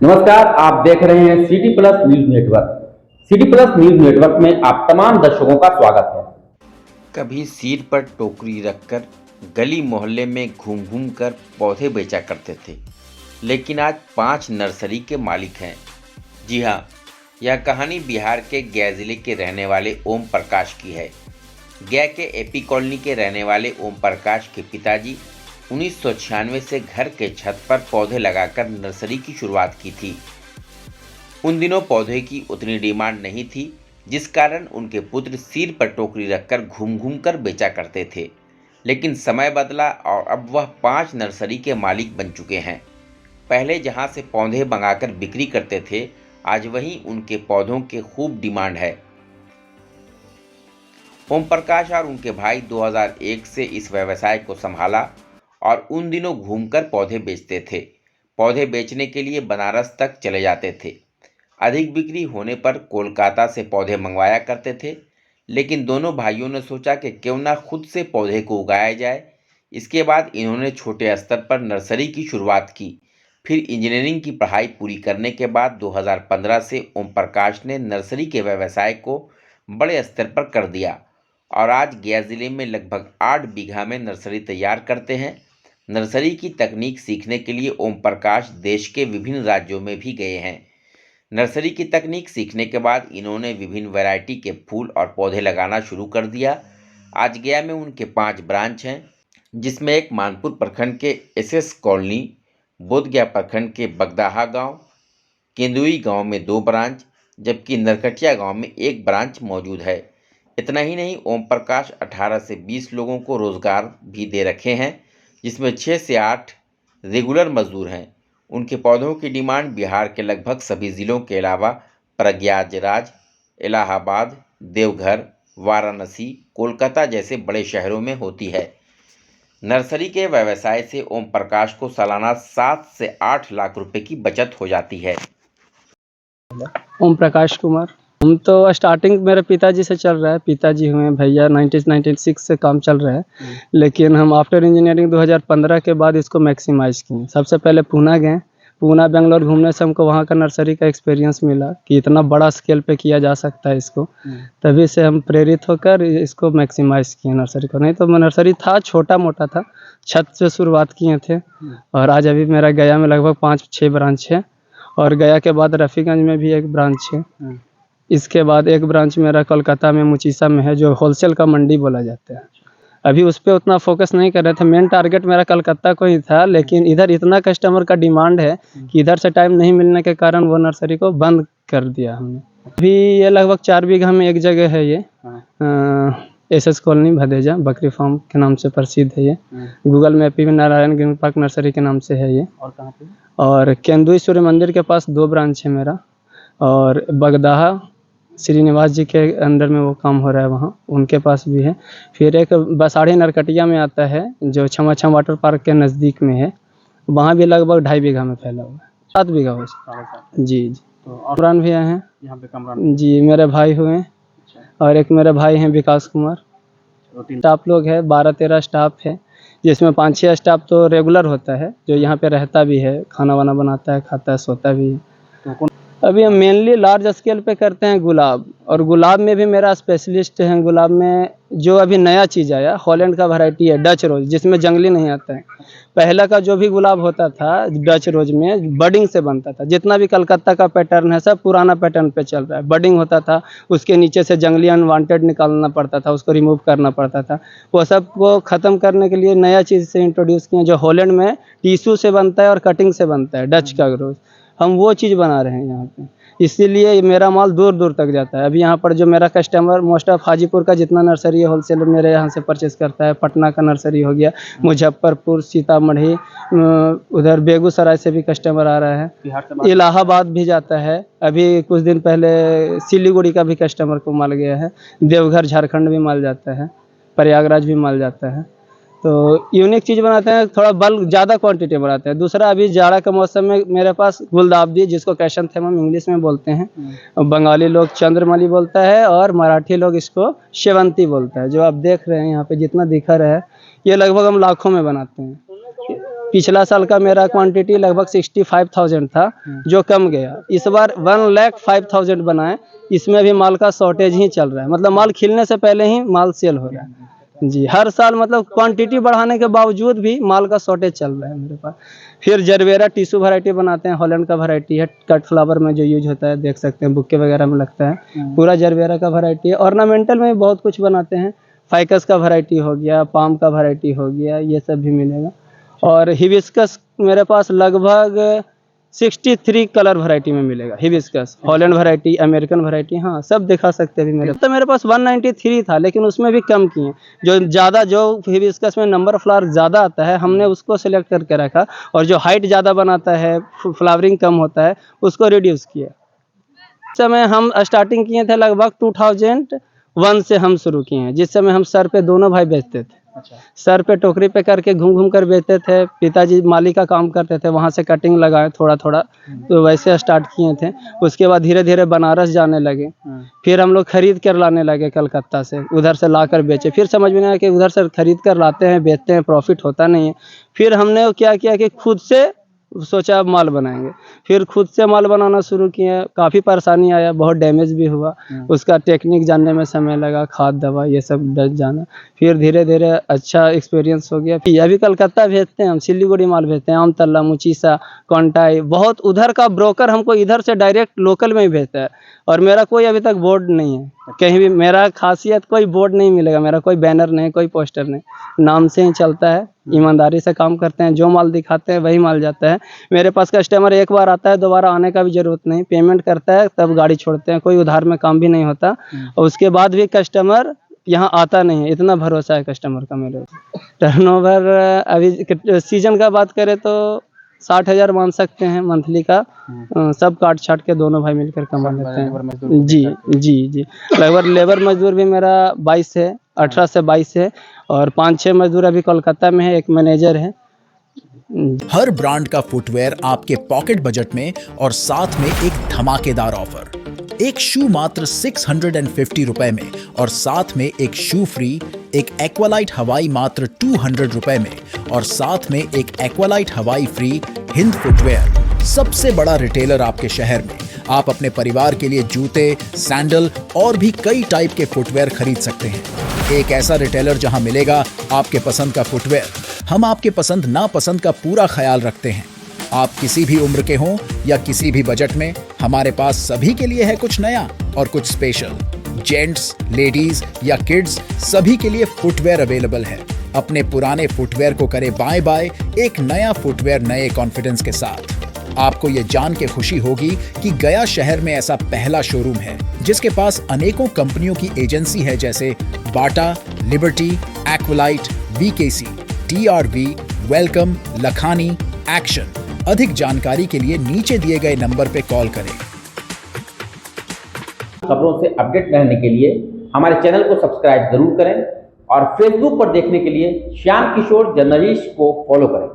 नमस्कार, आप देख रहे हैं city plus news network. City plus news network में आप तमाम दर्शकों का स्वागत है। कभी सिर पर टोकरी रखकर गली मोहल्ले में घूम घूम कर पौधे बेचा करते थे, लेकिन आज 5 नर्सरी के मालिक हैं। जी हाँ, यह कहानी बिहार के गया जिले के रहने वाले ओम प्रकाश की है। गया के एपी कॉलोनी के रहने वाले ओम प्रकाश के पिताजी 1996 से घर के छत पर पौधे लगाकर नर्सरी की शुरुआत की थी। उन दिनों पौधे की उतनी डिमांड नहीं थी, जिस कारण उनके पुत्र सिर पर टोकरी रखकर घूम घूम कर बेचा करते थे। लेकिन समय बदला और अब वह 5 नर्सरी के मालिक बन चुके हैं। पहले जहां से पौधे मंगाकर बिक्री करते थे, आज वहीं उनके पौधों के खूब डिमांड है। ओम प्रकाश और उनके भाई 2001 से इस व्यवसाय को संभाला और उन दिनों घूमकर पौधे बेचते थे। पौधे बेचने के लिए बनारस तक चले जाते थे। अधिक बिक्री होने पर कोलकाता से पौधे मंगवाया करते थे। लेकिन दोनों भाइयों ने सोचा कि क्यों ना खुद से पौधे को उगाया जाए। इसके बाद इन्होंने छोटे स्तर पर नर्सरी की शुरुआत की। फिर इंजीनियरिंग की पढ़ाई पूरी करने के बाद 2015 से ओम प्रकाश ने नर्सरी के व्यवसाय को बड़े स्तर पर कर दिया और आज गया जिले में लगभग 8 बीघा में नर्सरी तैयार करते हैं। नर्सरी की तकनीक सीखने के लिए ओम प्रकाश देश के विभिन्न राज्यों में भी गए हैं। नर्सरी की तकनीक सीखने के बाद इन्होंने विभिन्न वैरायटी के फूल और पौधे लगाना शुरू कर दिया। आज गया में उनके 5 ब्रांच हैं, जिसमें एक मानपुर प्रखंड के एसएस कॉलोनी, बोधगया प्रखंड के बगदाहा गांव, केंदुई गांव में 2 ब्रांच, जबकि नरकटिया गांव में 1 ब्रांच मौजूद है। इतना ही नहीं, ओम प्रकाश 18 से 20 लोगों को रोजगार भी दे रखे हैं, जिसमें 6 से 8 रेगुलर मजदूर हैं। उनके पौधों की डिमांड बिहार के लगभग सभी जिलों के अलावा प्रयागराज, इलाहाबाद, देवघर, वाराणसी, कोलकाता जैसे बड़े शहरों में होती है। नर्सरी के व्यवसाय से ओम प्रकाश को सालाना 7 से 8 लाख रुपए की बचत हो जाती है। ओम प्रकाश कुमार। हम तो स्टार्टिंग मेरे पिताजी से चल रहा है। पिताजी हुए भैया 1996 से काम चल रहा है, लेकिन हम आफ्टर इंजीनियरिंग 2015 के बाद इसको मैक्सिमाइज़ किए। सबसे पहले पूना गए। पूना बेंगलोर घूमने से हमको वहाँ का नर्सरी का एक्सपीरियंस मिला कि इतना बड़ा स्केल पे किया जा सकता है इसको। तभी से हम प्रेरित होकर इसको मैक्सिमाइज़ किए नर्सरी को। नहीं तो नर्सरी था, छोटा मोटा था, छत से शुरुआत किए थे। और आज अभी मेरा गया में लगभग 5-6 ब्रांच है और गया के बाद रफ़ीगंज में भी 1 ब्रांच है। इसके बाद 1 ब्रांच मेरा कोलकाता में मुचीसा में है, जो होलसेल का मंडी बोला जाता है। अभी उस पे उतना फोकस नहीं कर रहे थे। मेन टारगेट मेरा कलकत्ता को ही था, लेकिन इधर इतना कस्टमर का डिमांड है कि इधर से टाइम नहीं मिलने के कारण वो नर्सरी को बंद कर दिया हमने। अभी ये लगभग 4 बीघा में एक जगह है ये, एसएस कॉलोनी भदेजा, बकरी फार्म के नाम से प्रसिद्ध है ये। गूगल मैप में नारायण ग्रीन पार्क नर्सरी के नाम से है ये। और कहाँ पे? और केंदुई सूर्य मंदिर के पास 2 ब्रांच है मेरा, और बगदाहा श्रीनिवास जी के अंडर में वो काम हो रहा है, वहाँ उनके पास भी है। फिर एक बसाड़ी नरकटिया में आता है, जो छमाछम वाटर पार्क के नज़दीक में है, वहाँ भी लगभग 2.5 बीघा में फैला हुआ है। 7 बीघा हो जी जी। तो और कमरान भी आए हैं यहाँ पे कमरान जी, मेरे भाई हुए हैं। और एक मेरे भाई हैं विकास कुमार। स्टाफ लोग है 12-13 स्टाफ है, जिसमें 5-6 स्टाफ तो रेगुलर होता है, जो यहाँ पे रहता भी है, खाना वाना बनाता है, खाता है, सोता भी है। तो अभी हम मेनली लार्ज स्केल पे करते हैं गुलाब, और गुलाब में भी मेरा स्पेशलिस्ट है। गुलाब में जो अभी नया चीज़ आया, हॉलैंड का वैरायटी है डच रोज, जिसमें जंगली नहीं आता है। पहले का जो भी गुलाब होता था डच रोज में बडिंग से बनता था। जितना भी कलकत्ता का पैटर्न है सब पुराना पैटर्न पे चल रहा है। बडिंग होता था, उसके नीचे से जंगली अनवांटेड निकालना पड़ता था, उसको रिमूव करना पड़ता था। वो सब को ख़त्म करने के लिए नया चीज़ से इंट्रोड्यूस किया, जो हॉलैंड में टिश्यू से बनता है और कटिंग से बनता है, डच का रोज। हम वो चीज़ बना रहे हैं यहाँ पे, इसीलिए मेरा माल दूर दूर तक जाता है। अभी यहाँ पर जो मेरा कस्टमर मोस्ट ऑफ हाजीपुर का जितना नर्सरी है होलसेलर मेरे यहाँ से परचेस करता है। पटना का नर्सरी हो गया, मुजफ्फरपुर, सीतामढ़ी, उधर बेगूसराय से भी कस्टमर आ रहा है, बिहार से इलाहाबाद भी जाता है। अभी कुछ दिन पहले सिलीगुड़ी का भी कस्टमर को माल गया है, देवघर झारखंड भी माल जाता है, प्रयागराज भी माल जाता है। तो यूनिक चीज़ बनाते हैं, थोड़ा बल्क ज़्यादा क्वांटिटी बनाते हैं। दूसरा, अभी जाड़ा के मौसम में मेरे पास गुलदाउदी, जिसको कैशनथेमम इंग्लिश में बोलते हैं, बंगाली लोग चंद्रमल्ली बोलता है और मराठी लोग इसको शेवंती बोलता है। जो आप देख रहे हैं यहाँ पे जितना दिखा रहा है, ये लगभग हम लाखों में बनाते हैं। पिछला साल का मेरा क्वांटिटी लगभग 65,000 था, जो कम गया। इस बार 1,05,000 बनाए। इसमें भी माल का शॉर्टेज ही चल रहा है, मतलब माल खिलने से पहले ही माल सेल हो रहा है जी। हर साल मतलब क्वांटिटी बढ़ाने के बावजूद भी माल का शॉर्टेज चल रहा है मेरे पास। फिर जरबेरा टिश्यू वैरायटी बनाते हैं, हॉलैंड का वैरायटी है, कट फ्लावर में जो यूज होता है, देख सकते हैं बुक्के वगैरह में लगता है, पूरा जरबेरा का वैरायटी है। ऑर्नामेंटल में भी बहुत कुछ बनाते हैं, फाइकस का वैरायटी हो गया, पाम का वैरायटी हो गया, ये सब भी मिलेगा। और हिबिस्कस मेरे पास लगभग 63 कलर वैरायटी में मिलेगा। Hibiscus, Holland variety, American variety, हाँ सब दिखा सकते हैं। भी मेरे पास 193 था, लेकिन उसमें भी कम किए। जो हिबिस्कस में नंबर ऑफ फ्लावर ज़्यादा आता है, हमने उसको सिलेक्ट करके रखा, और जो हाइट ज़्यादा बनाता है, फ्लावरिंग कम होता है, उसको रिड्यूस किया। इस समय हम स्टार्टिंग किए थे लगभग 2001 से हम शुरू किए हैं, जिस समय हम सर पे दोनों भाई बेचते थे। अच्छा। सर पे टोकरी पे करके घूम घूम कर बेचते थे। पिताजी माली का काम करते थे, वहाँ से कटिंग लगाए थोड़ा थोड़ा, तो वैसे स्टार्ट किए थे। उसके बाद धीरे धीरे बनारस जाने लगे, फिर हम लोग खरीद कर लाने लगे कलकत्ता से, उधर से ला कर बेचे। फिर समझ में आया कि उधर से खरीद कर लाते हैं, बेचते हैं, प्रॉफिट होता नहीं है। फिर हमने क्या किया कि खुद से सोचा अब माल बनाएंगे। फिर खुद से माल बनाना शुरू किए। काफ़ी परेशानी आया, बहुत डैमेज भी हुआ, उसका टेक्निक जानने में समय लगा, खाद दवा ये सब जाना। फिर धीरे धीरे अच्छा एक्सपीरियंस हो गया। फिर अभी कलकत्ता भेजते हैं हम, सिलीगुड़ी माल भेजते हैं, आमतल्ला, मुचीसा, कोंटाई, बहुत उधर का ब्रोकर हमको इधर से डायरेक्ट लोकल में ही भेजता है। और मेरा कोई अभी तक बोर्ड नहीं है कहीं भी। मेरा खासियत कोई बोर्ड नहीं मिलेगा, मेरा कोई बैनर नहीं, कोई पोस्टर नहीं, नाम से ही चलता है। ईमानदारी से काम करते हैं, जो माल दिखाते हैं वही माल जाता है। मेरे पास कस्टमर एक बार आता है, दोबारा आने का भी जरूरत नहीं, पेमेंट करता है तब गाड़ी छोड़ते हैं। कोई उधार में काम भी नहीं होता, और उसके बाद भी कस्टमर यहाँ आता नहीं है, इतना भरोसा है कस्टमर का मेरे ऊपर। टर्नओवर अभी सीजन का बात करें तो 60,000 मान सकते हैं मंथली का। सब काट छाट के दोनों भाई मिलकर कमा लेते हैं जी जी जी। लगभग लेबर मजदूर भी मेरा 22 है, 18 से 22 है, और 5-6 मजदूर अभी कोलकाता में है, एक मैनेजर है। हर ब्रांड का फुटवेयर आपके पॉकेट बजट में, और साथ में एक धमाकेदार ऑफर। एक शू मात्र 650 रुपए में, और साथ में एक शू फ्री। एक एक्वालाइट हवाई मात्र 200 रुपए में, और साथ में एक एक्वालाइट हवाई फ्री। हिंद फुटवेयर, सबसे बड़ा रिटेलर आपके शहर में। आप अपने परिवार के लिए जूते, सैंडल और भी कई टाइप के फुटवेयर खरीद सकते हैं। एक ऐसा रिटेलर जहां मिलेगा आपके पसंद का फुटवेयर। हम आपके पसंद नापसंद का पूरा ख्याल रखते हैं। आप किसी भी उम्र के हों या किसी भी बजट में, हमारे पास सभी के लिए है कुछ नया और कुछ स्पेशल। जेंट्स, लेडीज या किड्स, सभी के लिए फुटवेयर अवेलेबल है। अपने पुराने फुटवेयर को करें बाय बाय एक नया फुटवेयर नए कॉन्फिडेंस के साथ। आपको ये जान के खुशी होगी कि गया शहर में ऐसा पहला शोरूम है जिसके पास अनेकों कंपनियों की एजेंसी है, जैसे Bata, Liberty, Aqualite, VKC, TRV, Welcome, Lakhani, Action. अधिक जानकारी के लिए नीचे दिए गए नंबर पे कॉल करें। खबरों से अपडेट रहने के लिए हमारे चैनल को सब्सक्राइब जरूर करें, और फेसबुक पर देखने के लिए श्याम किशोर जर्नलिस्ट को फॉलो करें।